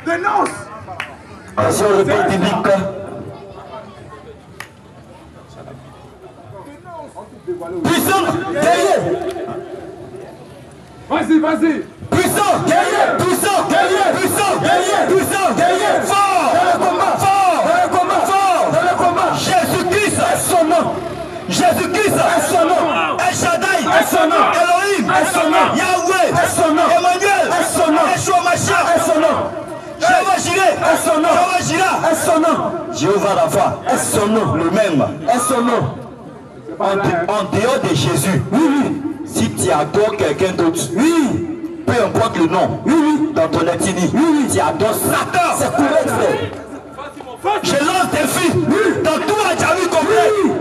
Dénonce. Attention, le pays public. Puissant, guerrier. Vas-y, vas-y. Puissant, guerrier. Puissant, guerrier. Puissant, guerrier. Puissant, guerrier. Fort dans le combat. Fort dans le combat. Fort dans le combat. Jésus-Christ est son nom. Jésus-Christ est son nom. El Shaddai est son nom. Elohim est son nom. Yahweh est son nom. Emmanuel est son nom. Yeshua Mashiach est son nom. Jéhovah Jireh est son nom. Jéhovah Jireh est son nom. Jéhovah Rapha est son nom. Le même est son nom. En dehors de Jésus, oui. Si tu adores quelqu'un d'autre, oui. Peu importe le nom, oui. Dans ton ethnie, oui. Tu adores Satan. C'est correct, frère. Je lance des filles, oui. Dans tout Adjaoui complet. Oui.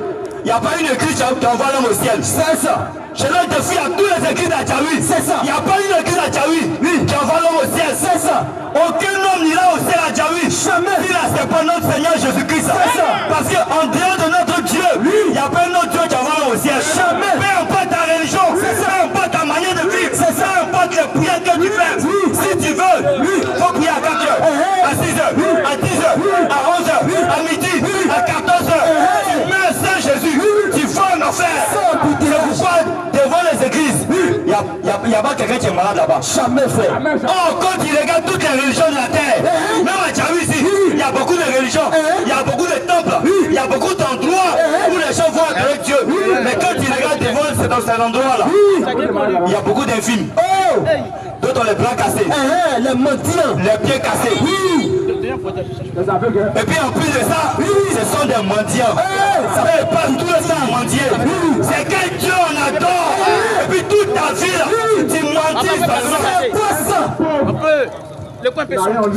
Il n'y a pas une église qui envoie l'homme au ciel. C'est ça. Je lance des filles à tous les églises d'Adjaoui. C'est ça. Il n'y a pas une église d'Adjaoui, oui. Qui envoie l'homme au ciel. C'est ça. Aucun homme n'ira au ciel à Adjaoui. Jamais. Il a c'est pas notre Seigneur Jésus-Christ. C'est ça. Parce qu'en dehors de notre Dieu, il n'y a pas un autre Dieu qui envoie l'homme au ciel. Jamais. Peu importe ta religion, peu importe ta manière de vivre, peu importe les prières que tu fais. Si tu veux, il faut prier à 4 heures, à 6 heures, à 10 heures, à 11 heures, à midi, à 14 heures. Tu mets Saint Jésus, tu vas en enfer. C'est pourquoi devant les églises, il n'y a pas quelqu'un qui est malade là-bas. Jamais, frère. Oh, quand tu regardes toutes les religions de la terre, même à Adjaoui ici, il y a beaucoup de religions, il y a beaucoup de temples, il y a beaucoup d'endroits où les gens vont avec Dieu. Mais quand tu regardes devant cet endroit-là, il y a beaucoup d'infimes. D'autres ont les bras cassés, les mendiants, les pieds cassés. Et puis en plus de ça, ce sont des mendiants. Ça ne veut pas tout le temps à mendier. C'est quel Dieu on adore. Et puis toute ta vie là, tu mendies. C'est quoi ça?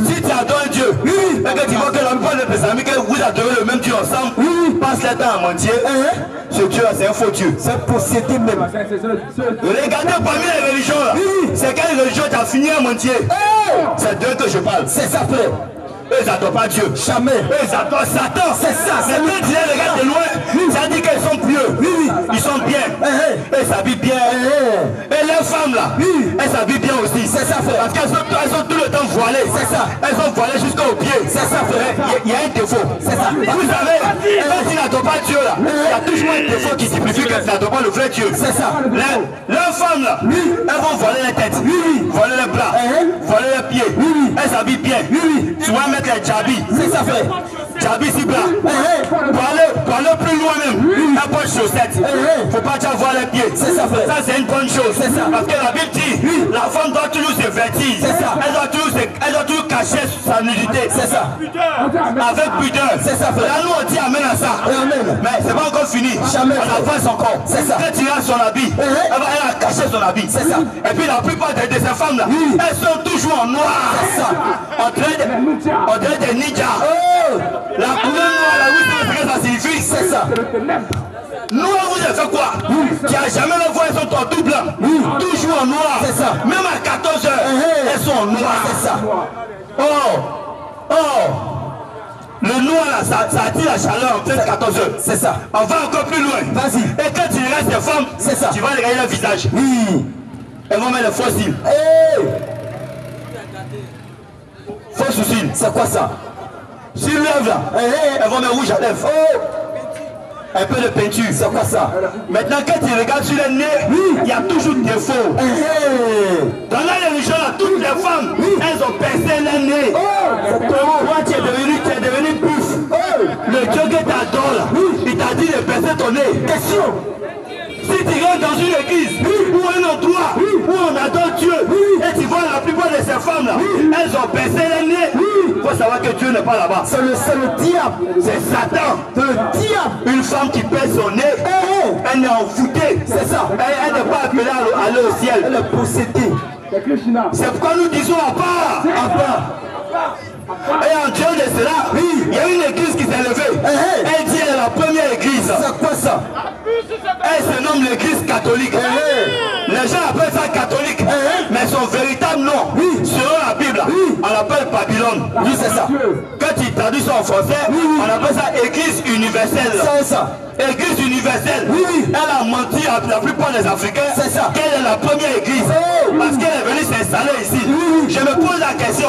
Si tu adores Dieu, et que tu vois que la plupart de tes amis, que vous adorez le même Dieu ensemble, passe le temps à mentir, ce Dieu là c'est un faux Dieu. C'est possédé même. Regardez parmi les religions là, c'est quelle religion qui a fini à mentir? C'est d'eux que je parle. C'est ça, frère. Eux ils n'adorent pas Dieu. Jamais. Eux ils adorent Satan. C'est ça. Mais quand tu les regardes de loin, ça dit qu'ils sont pieux. Ils sont bien. Eux s'habillent bien. Et les femmes là, elles s'habillent bien aussi. C'est ça, frère. Parce qu'elles sont tout le temps voilées. C'est ça. Elles sont voilées jusqu'aux pieds. C'est ça, frère. Il y a un défaut. C'est ça. Vous savez, quand tu n'adores pas Dieu là, il y a toujours un défaut qui signifie que tu n'adores pas le vrai Dieu. C'est ça. Leurs femmes là, elles vont voiler les têtes, voiler les bras, voiler les pieds. Elles s'habillent bien. Tu vas mettre les djabis. C'est ça, frère. Djabis si bras. Pour aller plus loin même, elles portent chaussettes. Faut pas déjà voir les pieds. C'est ça, frère. Ça c'est une bonne chose. C'est ça. Parce que la Bible dit, la femme doit toujours se vêtir. C'est ça. Elle doit toujours cacher sa nudité. C'est ça. Avec pudeur. C'est ça, frère. Là nous on dit amen à ça. Amen. Mais c'est pas encore fini. Jamais. On avance encore. C'est ça. Quand tu as son habit, elle a caché son habit. C'est ça. Et puis la plupart de ces femmes là, elles sont toujours en noir. C'est ça. On dirait des ninjas. La couleur noire là, oui, c'est ce que ça signifie. C'est ça. Noir, vous avez fait quoi? Qui a jamais le voix, elles sont en tout blanc. Toujours en noir. C'est ça. Même à 14 heures, elles sont en noir. C'est ça. Le noir là, ça attire la chaleur en pleine 14 heures. C'est ça. On va encore plus loin. Vas-y. Et quand tu restes des femmes, c'est ça. Tu vas regarder leur visage. Elles vont mettre les faux cils. Faux sourcils. C'est quoi ça? Sur lèvres là, elles vont mettre rouge à lèvres. Un peu de peinture, c'est quoi ça? Maintenant quand tu regardes sur le nez, il y a toujours des faux. Dans la religion là, toutes les femmes, elles ont percé le nez. Toi tu es devenu pouf. Le Dieu que tu adores là, il t'a dit de percer ton nez. Question. Si tu rentres dans une église ou un endroit où on adore Dieu et tu vois la plupart de ces femmes là, elles ont baissé les nez, il faut savoir que Dieu n'est pas là-bas. C'est le diable, c'est Satan. Le diable. Une femme qui pèse son nez, elle est envoûtée. C'est ça. Elle n'est pas appelée à aller au ciel. Elle est possédée. C'est pourquoi nous disons à part. À part. Et en dehors de cela, il y a une église qui s'est levée. Elle dit elle est la première église. C'est quoi ça? Elle se nomme l'église catholique. Les gens appellent ça catholique. Mais son véritable nom, selon la Bible, on l'appelle Babylone. Oui, c'est ça. Quand tu traduis ça en français, on appelle ça église universelle. C'est ça. Église universelle. Elle a menti à la plupart des Africains. C'est ça. Qu'elle est la première église. Parce qu'elle est venue s'installer ici. Je me pose la question.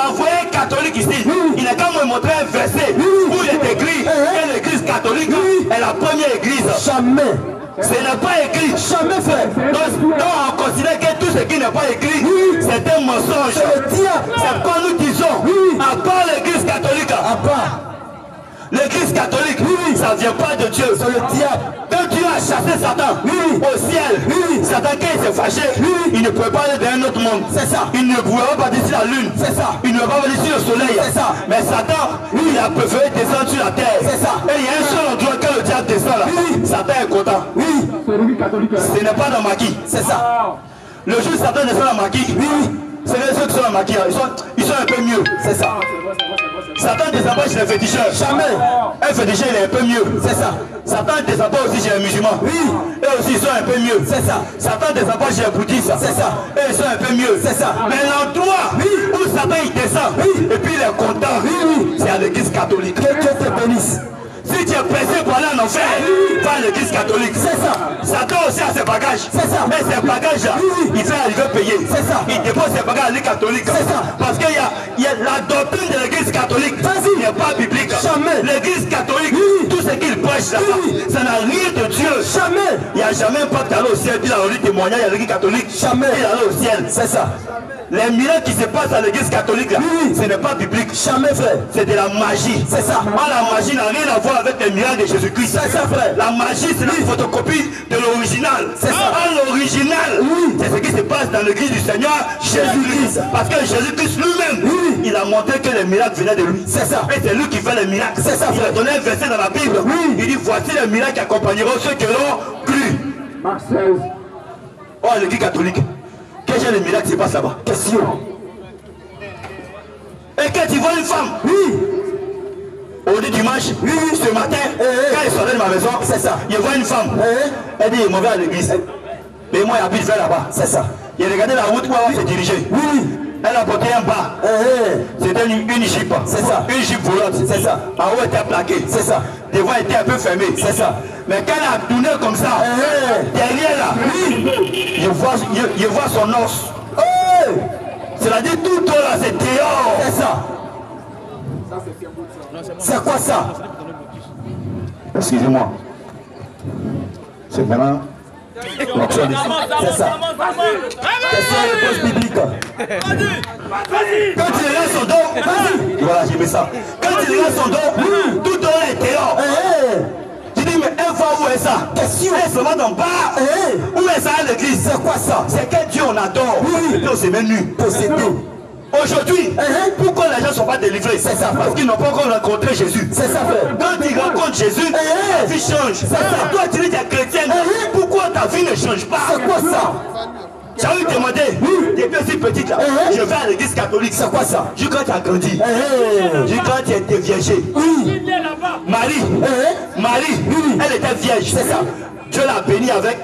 Envoyer catholique Christine, il n'a qu'à me montrer un verset où il est écrit que l'église catholique est la première église. Jamais. Ce n'est pas écrit. Jamais, frère. Donc on considère que tout ce qui n'est pas écrit, c'est un mensonge. C'est le diable. C'est quand nous disons, à part l'église catholique, À part. l'église catholique, ça ne vient pas de Dieu. C'est le diable. Quand Dieu a chassé Satan au ciel, Satan quand il s'est fâché, il ne pouvait pas aller dans un autre monde. C'est ça. Il ne pouvait pas partir sur la lune. C'est ça. Il ne pouvait pas partir sur le soleil. C'est ça. Mais Satan, il a préféré descendre sur la terre. C'est ça. Et il y a un seul endroit quand le diable descend là. Satan est content. Ce n'est pas dans Maquis. C'est ça. Le jour où Satan descend dans Maquis, c'est les ceux qui sont dans Maquis. Ils sont un peu mieux. C'est ça. Satan ne descend pas chez les féticheurs. Jamais. Un féticheur, il est un peu mieux. C'est ça. Satan ne descend pas aussi chez les musulmans. Eux aussi, ils sont un peu mieux. C'est ça. Satan ne descend pas chez les bouddhistes. C'est ça. Eux, ils sont un peu mieux. C'est ça. Mais l'endroit où Satan il descend, et puis il est content, c'est à l'église catholique. Que Dieu te bénisse. Si tu es pressé pour aller en enfer, va à l'église catholique. C'est ça. Satan aussi a ses bagages. C'est ça. Mais ses bagages, il fait arriver payer. C'est ça. Il dépose ses bagages à l'église catholique. C'est ça. Parce qu'il y a la doctrine de l'église catholique. Vas-y. n'est pas biblique. Jamais. L'église catholique, tout ce qu'il prêche là-bas, ça n'a rien de Dieu. Jamais. Il n'y a jamais un peuple qui allait au ciel, il a rendu témoignage à l'église catholique. Jamais. Il allait au ciel. C'est ça. Les miracles qui se passent à l'église catholique là, ce n'est pas biblique. Jamais, frère. C'est de la magie. C'est ça. La magie n'a rien à voir avec les miracles de Jésus-Christ. C'est ça, frère. La magie, c'est la photocopie de l'original. C'est ça. L'original, c'est ce qui se passe dans l'église du Seigneur Jésus-Christ. Parce que Jésus-Christ lui-même, il a montré que les miracles venaient de lui. C'est ça. Et c'est lui qui fait les miracles. C'est ça, il a frère. donné un verset dans la Bible. Il dit, voici les miracles qui accompagneront ceux qui l'ont cru. Marc 16. Oh, l'église catholique. Quel genre de miracle qui se passe là-bas? Question. Et quand tu vois une femme, au dimanche, ce matin, quand il sortait de ma maison, c'est ça. Il voit une femme. Elle dit, il m'en va à l'église. Mais moi, j'habite vers là-bas. C'est ça. Il a regardé la route où elle va se diriger. Elle a porté un bas. C'était une jeep. C'est ça. Une jeep volante. C'est ça. En haut était plaqué. C'est ça. Devant était un peu fermé. C'est ça. Mais quand elle a tourné comme ça, derrière là, je vois son os. C'est-à-dire tout là, c'est dehors. C'est ça. C'est quoi ça? Excusez-moi. C'est vraiment... C'est ça. Question et réponse biblique. Quand il regarde son dos, voilà, j'ai mis ça. Quand il regarde son dos, tout là est dehors. Tu dis, mais elle va où est ça? Question. Elle se va dans le bar. Où est ça à l'église? C'est quoi ça? C'est quel Dieu on adore. Et puis on s'est même nu. Possédé. Aujourd'hui, pourquoi les gens ne sont pas délivrés? C'est ça. Parce qu'ils n'ont pas encore rencontré Jésus. C'est ça, frère. Quand ils rencontrent Jésus, la vie change. C'est ça. Toi, tu dis que tu es chrétienne. Pourquoi ta vie ne change pas? C'est quoi ça? J'avais demandé, depuis aussi petite là, je vais à l'église catholique. C'est quoi ça? Juste quand tu as grandi, juste quand tu étais viergé. Marie, elle était vierge. C'est ça. Dieu l'a bénie avec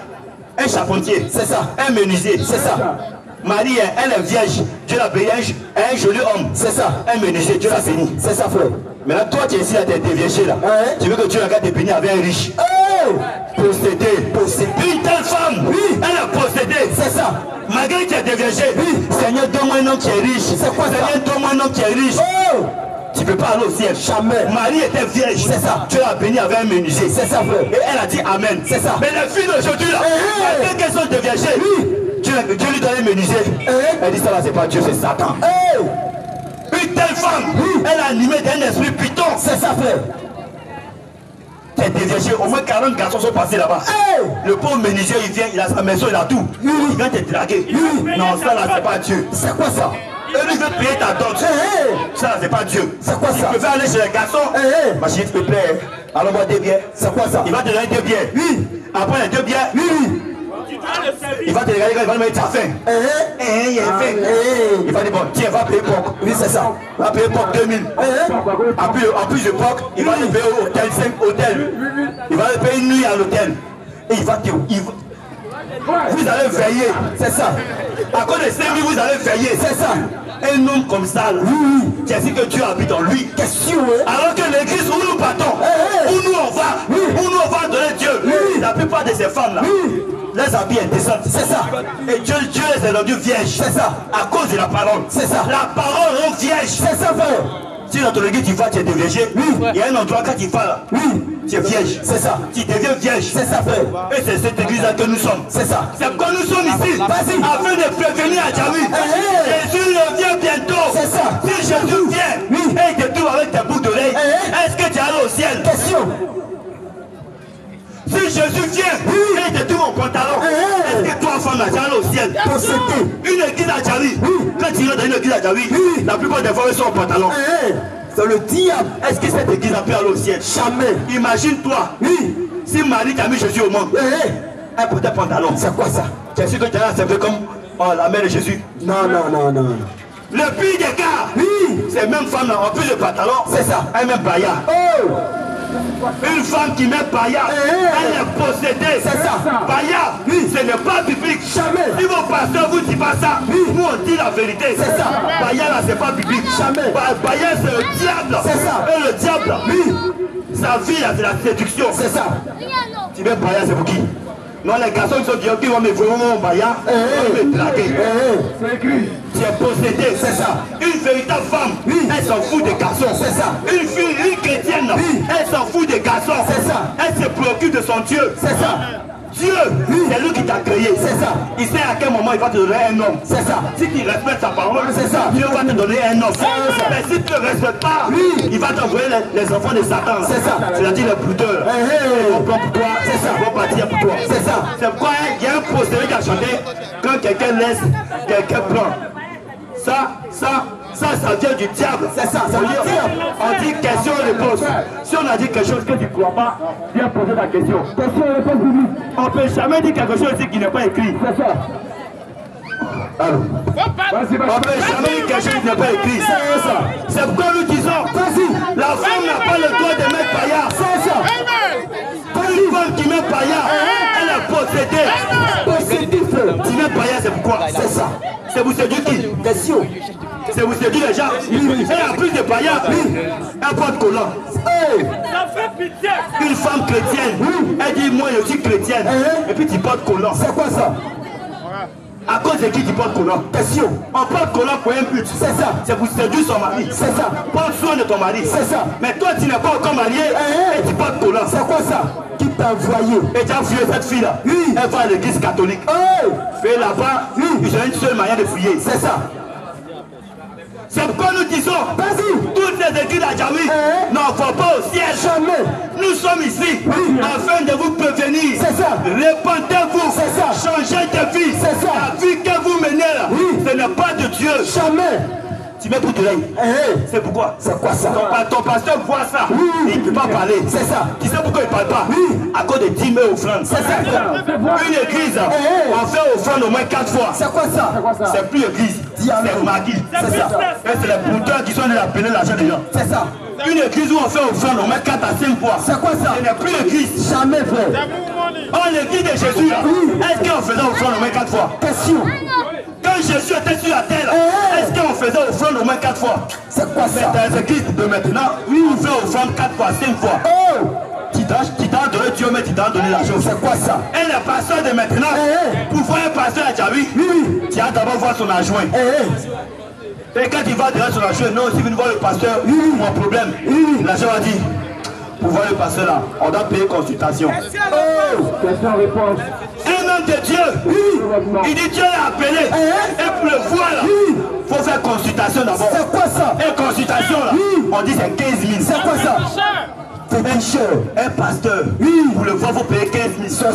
un charpentier. C'est ça. Un menuisier. C'est ça. Marie, elle est vierge. Dieu l'a bénie un joli homme. C'est ça. Un menuisier, Dieu l'a béni. C'est ça, frère. Maintenant, toi, tu es ici, tu es viergé là. Tu veux que Dieu regarde tes bénis avec un riche. Possédé. Une telle femme, elle a possédé. C'est ça. Malgré que tu es déviégé, Seigneur, donne-moi un homme qui est riche. C'est quoi ça? Seigneur, donne-moi un homme qui est riche. Tu ne peux pas aller au ciel. Jamais. Marie était vierge. C'est ça. Dieu l'a béni avec un menuisier. C'est ça, frère. Et elle a dit Amen. C'est ça. Mais les filles d'aujourd'hui là, malgré qu'elles sont déviégées, Dieu lui donne un menuisier. Elle dit ça là, c'est pas Dieu, c'est Satan. Une telle femme, elle a animé d'un esprit python. C'est ça, frère. T'es déviégé, au moins 40 garçons sont passés là-bas. Le pauvre menuisier, il vient, il a sa maison, il a tout. Il vient te draguer. Non, ça là, c'est pas Dieu. C'est quoi ça? Et lui veut payer ta dot. Ça là, c'est pas Dieu. C'est quoi ça? Tu peux aller chez les garçons. Ma chérie, s'il te plaît, allons boire 2 bières. C'est quoi ça? Il va te donner 2 bières. Après les 2 bières, il va te regarder, il va te mettre ta faim. Il a faim. Il va dire, bon, tiens, va payer POC. Oui, c'est ça. Va payer POC 2000. En plus de POC, il va te payer au hôtel 5 hôtels. Il va te payer une nuit à l'hôtel. Et il va te... Vous allez veiller. C'est ça. À cause de 5 000, vous allez veiller. C'est ça. Un homme comme ça, là, qui a dit que Dieu habite en lui. Question, Alors que l'église où nous partons, où nous on va, où nous on va donner Dieu, La plupart de ces femmes-là, les habits indécents. C'est ça. Et Dieu les a rendus vierges. C'est ça. À cause de la parole. C'est ça. La parole rend vierge. C'est ça, frère. Si dans ton église tu vas, tu es déviégé, il y a un endroit quand tu vas là, tu es vierge. C'est ça. Tu deviens vierge. C'est ça, frère. Et c'est cette église-là que nous sommes. C'est ça. C'est pourquoi nous sommes ici. Afin de prévenir à Djawi. Jésus revient bientôt. C'est ça. Si Jésus vient et il te trouve avec tes boucles d'oreilles, est-ce que tu allais au ciel? Question. Si Jésus vient et il te trouve au pantalon, est-ce que toi, femme, tu allais au ciel? Une église à Djawi. Quand tu rentres dans une église à Djawi, la plupart des femmes sont au pantalon. C'est le diable. Est-ce que cette église a pu aller au ciel? Jamais. Imagine-toi. Si Marie t'a mis Jésus au monde, elle portait pantalon. C'est quoi ça? Tu es sûr que tu as servi comme la mère de Jésus? Non. Le pire des cas, ces mêmes femmes-là ont plus de pantalon. C'est ça. Elle met païa. Une femme qui met païa, elle est possédée. C'est ça. Païa, ce n'est pas biblique. Jamais. Si vos pasteurs vous disent pas ça, nous on dit la vérité. C'est ça. Païa là, c'est pas biblique. Jamais. Païa, c'est le diable. C'est ça. Et le diable, sa vie là, c'est la séduction. C'est ça. Tu mets païa, c'est pour qui? Non, les garçons qui sont dehors, qui vont me voir mon païa, ils vont me draguer. C'est écrit. Tu es possédé, c'est ça. Une véritable femme, elle s'en fout des garçons. C'est ça. Une fille, une chrétienne, elle s'en fout des garçons. C'est ça. Elle se préoccupe de son Dieu. C'est ça. Dieu, c'est lui qui t'a créé. C'est ça. Il sait à quel moment il va te donner un homme. C'est ça. Si tu respectes sa parole, c'est ça. Dieu va te donner un homme. Mais si tu ne respectes pas, il va t'envoyer les enfants de Satan. C'est ça. C'est-à-dire les brouteurs. Ils vont prendre pour toi. C'est ça. Ils vont partir pour toi. C'est ça. C'est pourquoi il y a un procédé qui a chanté quand quelqu'un laisse, quelqu'un prend. Ça vient du diable. C'est ça, ça veut dire, on dit question-réponse. Si on a dit quelque chose que tu ne crois pas, viens poser ta question. Question-réponse publique. On ne peut jamais dire quelque chose ici qui n'est pas écrit. C'est ça. Alors, on ne peut jamais dire quelque chose qui n'est pas écrit. C'est ça. C'est pourquoi nous disons, la femme n'a pas le droit de mettre païa. C'est ça. Une femme qui met païa, elle est possédée. Tu mets païa, c'est pourquoi? C'est ça. C'est vous séduire qui? Question. C'est vous séduire les gens. Et en plus de païa, un porte collant. Ça fait pitié. Une femme chrétienne, elle dit moi je suis chrétienne. Et puis tu portes collant. C'est quoi ça? À cause de qui tu portes collant? Question. On porte collant pour un but. C'est ça. C'est pour séduire son mari. C'est ça. Prends soin de ton mari. C'est ça. Mais toi tu n'es pas encore marié et tu portes collant. C'est quoi ça? Qui t'a envoyé? Et tu as fouillé cette fille-là. Elle va à l'église catholique. Fais là-bas, ils ont une seule manière de fouiller. C'est ça. C'est pourquoi nous disons, toutes les églises à Djawi n'en vont pas au ciel. Jamais. Nous sommes ici afin de vous prévenir. C'est ça. Répentez-vous. C'est ça. Changez de vie. C'est ça. La vie que vous menez là, ce n'est pas de Dieu. Jamais. Tu mets pour l'oreille. C'est pourquoi? C'est quoi ça? Ton pasteur voit ça. Il ne peut pas parler. C'est ça. Tu sais pourquoi il ne parle pas? À cause de 10 000 offrandes. C'est ça. Une église, on fait offrande au moins 4 fois. C'est quoi ça? C'est plus église. C'est magie. C'est ça. Et c'est les brouteurs qui sont allés appeler l'argent des gens. C'est ça. Une église où on fait offrande au moins 4 à 5 fois. C'est quoi ça? Ce n'est plus l'église. Jamais, frère. Oh, l'église de Jésus là. Est-ce qu'on faisait offrande au moins 4 fois? Question. Quand Jésus était sur la terre, est-ce qu'on faisait offrande au moins 4 fois? C'est quoi ça? Dans les églises de maintenant, on fait offrande 4 fois, 5 fois. Tu t'as donné Dieu, mais tu t'as donné l'argent. C'est quoi ça? Et le pasteur de maintenant, pour voir un pasteur à Djawi, tu as d'abord voir son adjoint. Et quand il va derrière son adjoint, non, si vous ne voyez le pasteur, mon problème, l'adjoint va dire, pour voir le pasteur là, on doit payer consultation. Question-réponse. Un homme de Dieu, il dit Dieu l'a appelé, et pour le voir là, il faut faire consultation d'abord. C'est quoi ça? Et consultation là, on dit c'est 15 000. C'est quoi ça? C'est un cher. Un pasteur, pour le voir, il faut payer 15 000.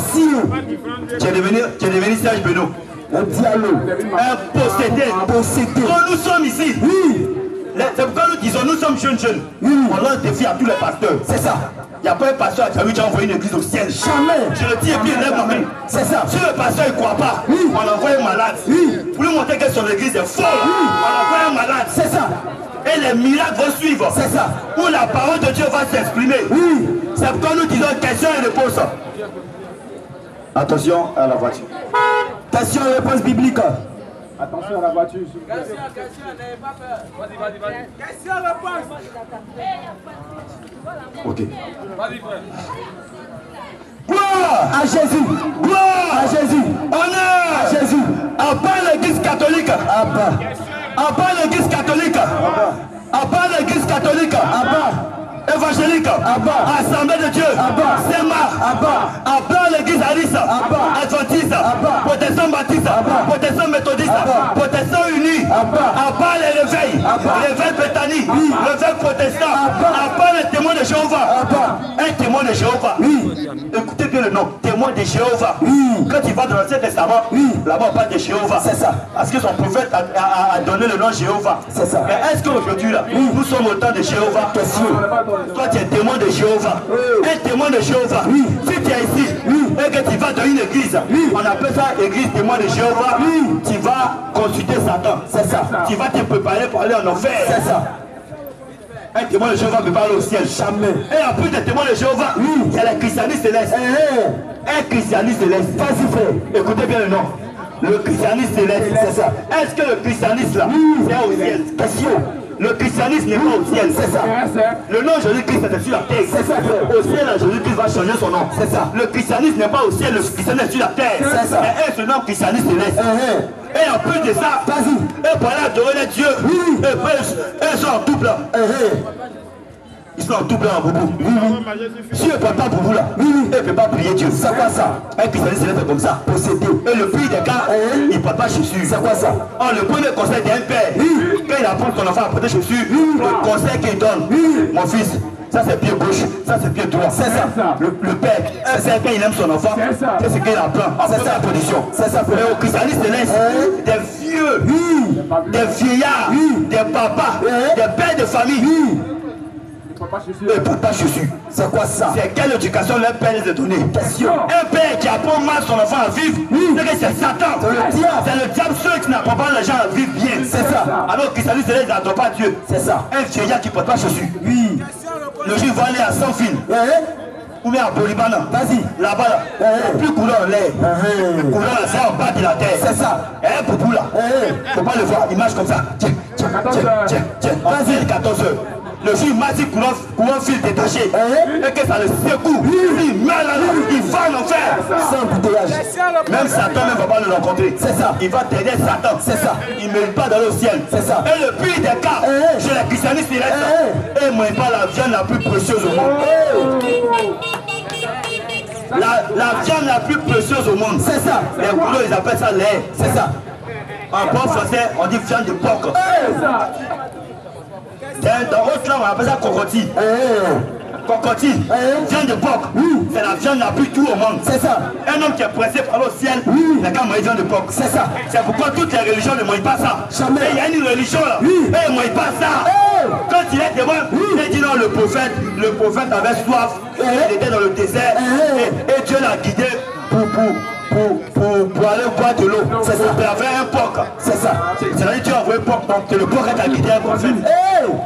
Tu es devenu Serge Benoît. Un dialogue. Un possédé. Quand nous sommes ici, c'est pourquoi nous disons, nous sommes jeunes. On lance des défi à tous les pasteurs. C'est ça. Il n'y a pas un pasteur à Djawi qui a envoyé une église au ciel. Jamais. Je le dis et puis il lève ma main. C'est ça. Si le pasteur ne croit pas, on envoie un malade. Pour lui montrer que son église est folle, on envoie un malade. C'est ça. Et les miracles vont suivre. C'est ça. Où la parole de Dieu va s'exprimer. C'est pourquoi nous disons question et réponse. Attention à la voiture. Question et réponse biblique. Attention à la voiture. Question, n'ayez pas peur. Vas-y. Question, réponse. Ok. Vas-y, frère. Gloire Gloire à Jésus. Gloire À Jésus. Honneur À Jésus. À part l'église catholique. Abba. À part l'église catholique. À part l'église catholique. Abba. Évangélique, Abba. Assemblée de Dieu, Abba. Sema, Abba. à part l'église Arissa, Abba. Adventiste, Abba. protestant baptiste, Abba. protestant méthodiste, Abba. protestant uni, Abba. à part les réveils, Abba. réveil Bethany, Oui. réveil protestant, Abba. à part les témoins de Jéhovah, Abba. un témoin de Jéhovah. Oui. Écoutez bien le nom, témoin de Jéhovah. Oui. Quand il va dans l'Ancien Testament, Oui. là-bas on parle de Jéhovah. C'est ça. Parce que son prophète a donné le nom Jéhovah. C'est ça. Mais est-ce qu'aujourd'hui là, nous sommes au temps de Jéhovah? Question. Toi tu es témoin de Jéhovah. Oui. Un témoin de Jéhovah. Oui. Si tu es ici et que tu vas dans une église, Oui. on appelle ça église témoin de Jéhovah. Oui. Tu vas consulter Satan. C'est ça. Tu vas te préparer pour aller en enfer. C'est ça. Un témoin de Jéhovah peut pas aller au ciel. Jamais. Et en plus de témoin de Jéhovah, Oui. il y a le christianisme céleste. Un christianisme céleste. Vas-y, frère. Écoutez bien le nom. Le christianisme céleste. C'est ça. Est-ce que le christianisme là, c'est au ciel? Question. Le christianisme n'est pas au ciel. C'est ça. Le nom Jésus-Christ est sur la terre. C'est ça, frère. Au ciel, Jésus-Christ va changer son nom. C'est ça. Le christianisme n'est pas au ciel, le christianisme est sur la terre. C'est ça. Mais un seul nom christianisme céleste. Et en plus de ça, Vas-y. et pour aller adorer les dieux, Oui. et puis, ils sont en double là. Ils sont en double là en boubou. Si ils ne peuvent pas boubou là, ils ne peuvent pas prier Dieu. C'est quoi ça? Un christianisme céleste est comme ça. Possédé. Et le pire des cas, il ne porte pas Jésus. C'est quoi ça? Oh, le premier conseil d'un père, quand il apprend son enfant à porter Jésus, le conseil qu'il donne, mon fils, ça c'est pied gauche, ça c'est pied droit. C'est ça. Le père, c'est quand il aime son enfant, c'est ce qu'il apprend. C'est sa position. C'est ça. Mais au christianisme céleste, des vieux, des vieillards, des papas, des pères de famille, et papa Jésus. C'est quoi ça? C'est quelle éducation leur père les a donné? Question. Un père qui apprend mal son enfant à vivre, c'est que c'est Satan. C'est le diable. C'est le diable, ceux qui n'apprennent pas les gens à vivre bien. C'est ça. Alors que christianisme céleste n'adore pas Dieu. C'est ça. Un vieillard qui ne porte pas Jésus. Oui. Le jour il va aller à Sanfil, ou bien à Bolibana. Vas-y. Là-bas, là, plus couleur en l'air. Couleur là, c'est en bas de la terre. C'est ça. Et un boubou là. Faut pas le voir, il marche comme ça. Tiens, tiens, tiens, tiens. Vas-y, 14 heures. Le jour il marche, il couleur fil détaché. Et que ça le secoue. Il meurt là, il va en enfer. Sans bouteillage. Même Satan ne va pas le rencontrer. C'est ça. Il va t'aider Satan. C'est ça. Il ne mérite pas d'aller au ciel. C'est ça. Et le pire des cas, chez les christianistes, il reste. Et moi, pas la viande la plus précieuse au monde. La viande la plus précieuse au monde. C'est ça. Les couleurs, ils appellent ça lait. C'est ça. En bon français, on dit viande de porc. Dans l'autre langue, on appelle ça cocotti. Cocotti, viande de porc. C'est la viande la plus dure au monde. C'est ça. Un homme qui est pressé par le ciel, il n'a qu'à manger viande de porc. C'est ça. C'est pourquoi toutes les religions ne mangent pas ça. Jamais. Et il y a une religion là, et ils ne mangent pas ça. Quand il est devant, il dit non, le prophète avait soif, il était dans le désert, et Dieu l'a guidé pour aller boire de l'eau. C'est ça. Il avait un porc. C'est ça. C'est-à-dire Dieu a envoyé un porc, donc le porc est à guider un prophète.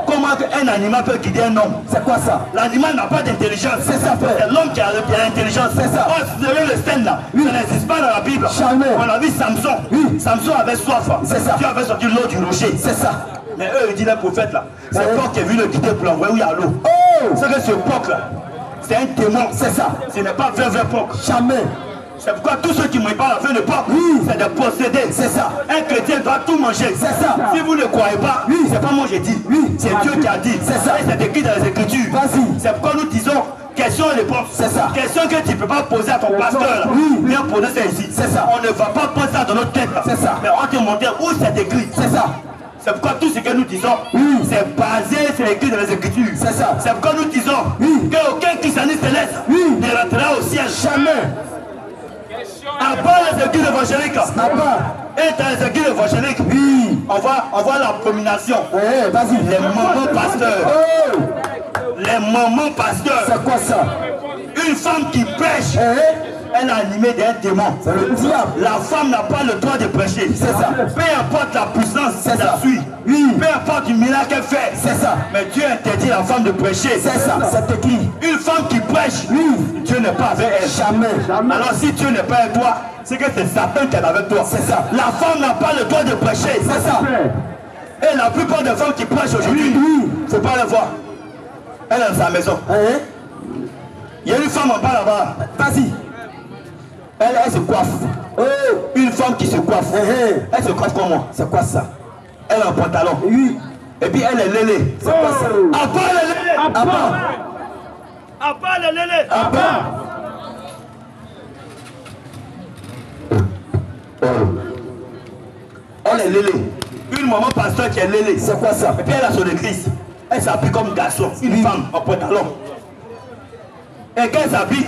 Comment un animal peut guider un homme? C'est quoi ça? L'animal n'a pas d'intelligence. C'est ça, frère. C'est l'homme qui a l'intelligence. C'est ça. Oh, vous avez le scène là. Ça n'existe pas dans la Bible. Jamais. On a vu Samson. Samson avait soif. C'est ça. Dieu avait sorti l'eau du rocher. C'est ça. Mais eux, ils disent le prophète là. C'est le porc qui est venu le guider pour l'envoyer où il y a l'eau. C'est que ce porc là, c'est un témoin. C'est ça. Ce n'est pas vrai porc. Jamais. C'est pourquoi tous ceux qui ne mangent pas la viande de porc, c'est des possédés. C'est ça. Un chrétien doit tout manger. C'est ça. Si vous ne croyez pas, c'est pas moi j'ai dit. C'est Dieu qui a dit. C'est ça. Et c'est écrit dans les Écritures. Vas-y. C'est pourquoi nous disons question et réponse. C'est ça. Question que tu ne peux pas poser à ton pasteur. Viens poser ça ici. C'est ça. On ne va pas poser ça dans notre tête. C'est ça. Mais on te montre où c'est écrit. C'est ça. C'est pourquoi tout ce que nous disons, c'est basé sur écrit dans les Écritures. C'est ça. C'est pourquoi nous disons qu'aucun christianisme céleste ne rentrera au ciel. Jamais. À part les églises évangéliques. Et dans les églises évangéliques, on voit la promination. Vas-y. Les mamans pasteurs. Les mamans pasteurs. C'est quoi ça? Une femme qui prêche, elle est animée d'un démon. C'est le diable. La femme n'a pas le droit de prêcher. C'est ça. Peu importe la puissance C'est qu'elle ça. suit. Oui. Peu importe le miracle qu'elle fait. C'est ça. Mais Dieu interdit la femme de prêcher. C'est ça. C'est écrit. Une femme qui prêche, Dieu n'est pas avec elle. Jamais. Alors si Dieu n'est pas avec toi, c'est que c'est Satan qui est avec toi. C'est ça. La femme n'a pas le droit de prêcher. C'est ça. Et la plupart des femmes qui prêchent aujourd'hui, il ne faut pas les voir. Elle est dans sa maison. Il y a une femme en bas là-bas. Vas-y. Elle se coiffe. Oh. Une femme qui se coiffe. Elle se coiffe comment? C'est quoi ça? Elle a un pantalon. Oui. Et puis elle est lélé. C'est quoi ça? À part le lélé. À part. À part le lélé. À part. Elle est lélé. Une maman pasteur qui est lélé. C'est quoi ça? Et puis elle a son église. Elle s'habille comme garçon. Une femme en pantalon. Et quand elle s'habille,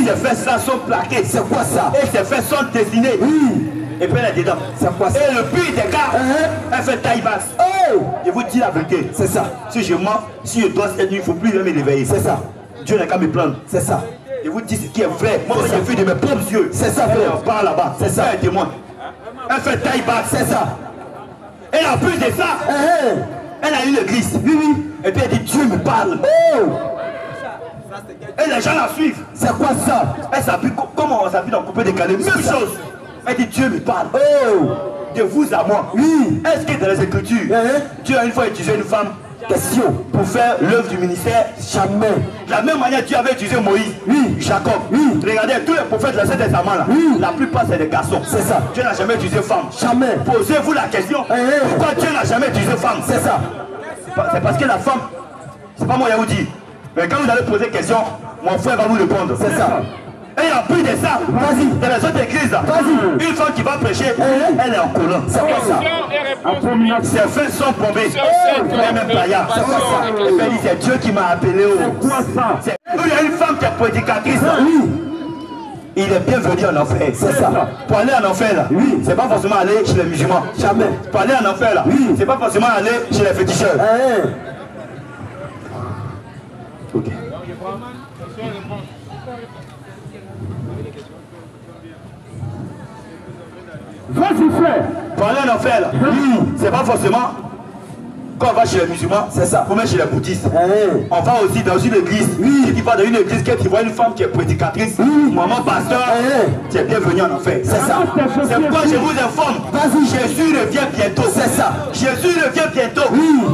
ses fesses là sont plaquées. C'est quoi ça? Et ses fesses sont dessinées. Oui. Et puis elle est dedans. C'est quoi ça? Et le pire des gars, elle fait taille basse. Oh! Je vous dis la vérité. C'est ça. Si je mens, si je dois cette nuit, il ne faut plus me réveiller. C'est ça. Dieu n'a qu'à me prendre. C'est ça. Je vous dis ce qui est vrai. Moi, j'ai vu de mes propres yeux. C'est ça, Elle frère. en parle là-bas. C'est ça. Elle est témoin. Elle fait taille basse. C'est ça. Et en plus de ça, elle a une église. Oui, oui. Et puis elle dit Dieu me parle. Oh! Et les gens la suivent. C'est quoi ça? Elle s'habille comment on s'habille dans coupé décalé. Même chose. Elle dit Dieu me parle. Oh! De vous à moi. Oui. Est-ce que dans les Écritures, Dieu a une fois utilisé une femme Question. pour faire l'œuvre du ministère? Jamais. De la même manière, Dieu avait utilisé Moïse, Jacob. Regardez, tous les prophètes de l'Ancien Testament là, la plupart c'est des garçons. C'est ça. Dieu n'a jamais utilisé femme. Jamais. Posez-vous la question, pourquoi Dieu n'a jamais utilisé femme? C'est ça. C'est parce que la femme, c'est pas moi qui vous dis. Mais quand vous allez poser question, mon frère va vous répondre. C'est ça. Et en plus de ça, Vas-y. dans les autres églises, une femme qui va prêcher, elle est en collant. C'est quoi ça? Ses fesses sont bombées. Elle même païa. C'est quoi ça? Et puis elle dit, c'est Dieu qui m'a appelé. C'est quoi ça? Il y a une femme qui est prédicatrice. Il est bienvenu en enfer. C'est ça. Pour aller en enfer là, c'est pas forcément aller chez les musulmans. Jamais. Pour aller en enfer là, c'est pas forcément aller chez les féticheurs. Ok. Vas-y, frère. Pour aller en enfer là, c'est pas forcément quand on va chez les musulmans, C'est ça. ou même chez les bouddhistes. On va aussi dans une église. Si tu vas dans une église, quand tu vois une femme qui est prédicatrice, maman pasteur, tu es bienvenu en enfer. C'est ça. C'est pourquoi je vous informe. Vas-y. Jésus revient bientôt. C'est ça. Jésus revient bientôt.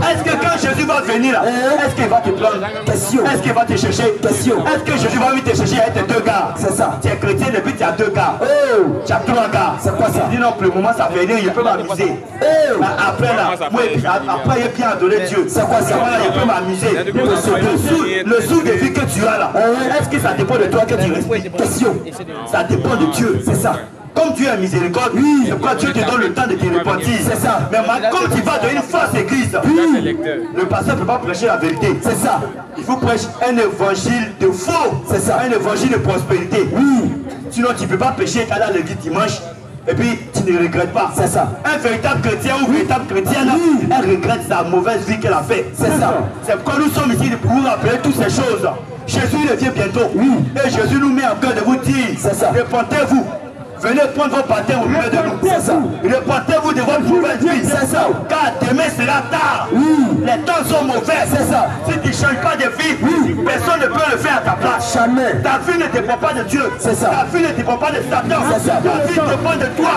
Est-ce que quand Jésus va venir là, est-ce qu'il va te prendre? Question. Est-ce qu'il va te chercher? Question. Est-ce que Jésus va venir te chercher avec tes deux gars? C'est ça. Tu es chrétien depuis tu as deux gars. Oh! Tu as trois gars. C'est quoi ça? Il dit non, pour le moment ça fait rien, il peut m'amuser. Oh! Après là, après il bien adoré Dieu. C'est quoi ça? Voilà, il peut m'amuser. Le sou de vie que tu as là, est-ce que ça dépend de toi que tu respires? Question. Ça dépend de Dieu. C'est ça. Comme Dieu est miséricorde, c'est pourquoi Dieu te donne le temps de te repentir. C'est ça. Mais comme tu vas dans une fausse église, le pasteur ne peut pas prêcher la vérité. C'est ça. Il faut prêcher un évangile de faux. C'est ça. Un évangile de prospérité. Sinon, tu ne peux pas prêcher quand à l'église dimanche et puis tu ne regrettes pas. C'est ça. Un véritable chrétien ou véritable chrétienne, elle regrette sa mauvaise vie qu'elle a faite. C'est ça. C'est pourquoi nous sommes ici pour vous rappeler toutes ces choses. Jésus revient bientôt. Et Jésus nous met en cœur de vous dire, C'est ça. répentez-vous. Venez prendre vos baptêmes au milieu de nous. C'est ça. Répentez-vous de votre mauvaise vie. C'est ça. Car demain sera tard. Les temps sont mauvais. C'est ça. Si tu ne changes pas de vie, personne ne peut le faire à ta place. Jamais. Ta vie ne dépend pas de Dieu. C'est ça. Ta vie ne dépend pas de Satan. C'est ça. Ta vie dépend de toi.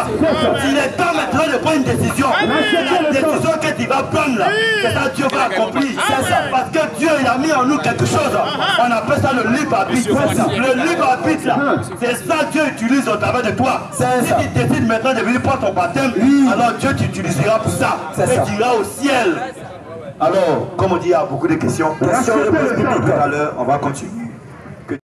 Il est temps maintenant de prendre une décision. La décision que tu vas prendre là, c'est ça que Dieu va accomplir. C'est ça. Parce que Dieu il a mis en nous quelque chose. On appelle ça le libre arbitre. Le libre arbitre là, c'est ça que Dieu utilise au travers de toi. C'est Si ça. tu décides maintenant de venir prendre ton baptême, alors Dieu t'utilisera pour ça. C'est ça. Et tu iras au ciel. Alors, comme on dit, il y a beaucoup de questions. Questions, réponses bibliques tout à l'heure, on va continuer.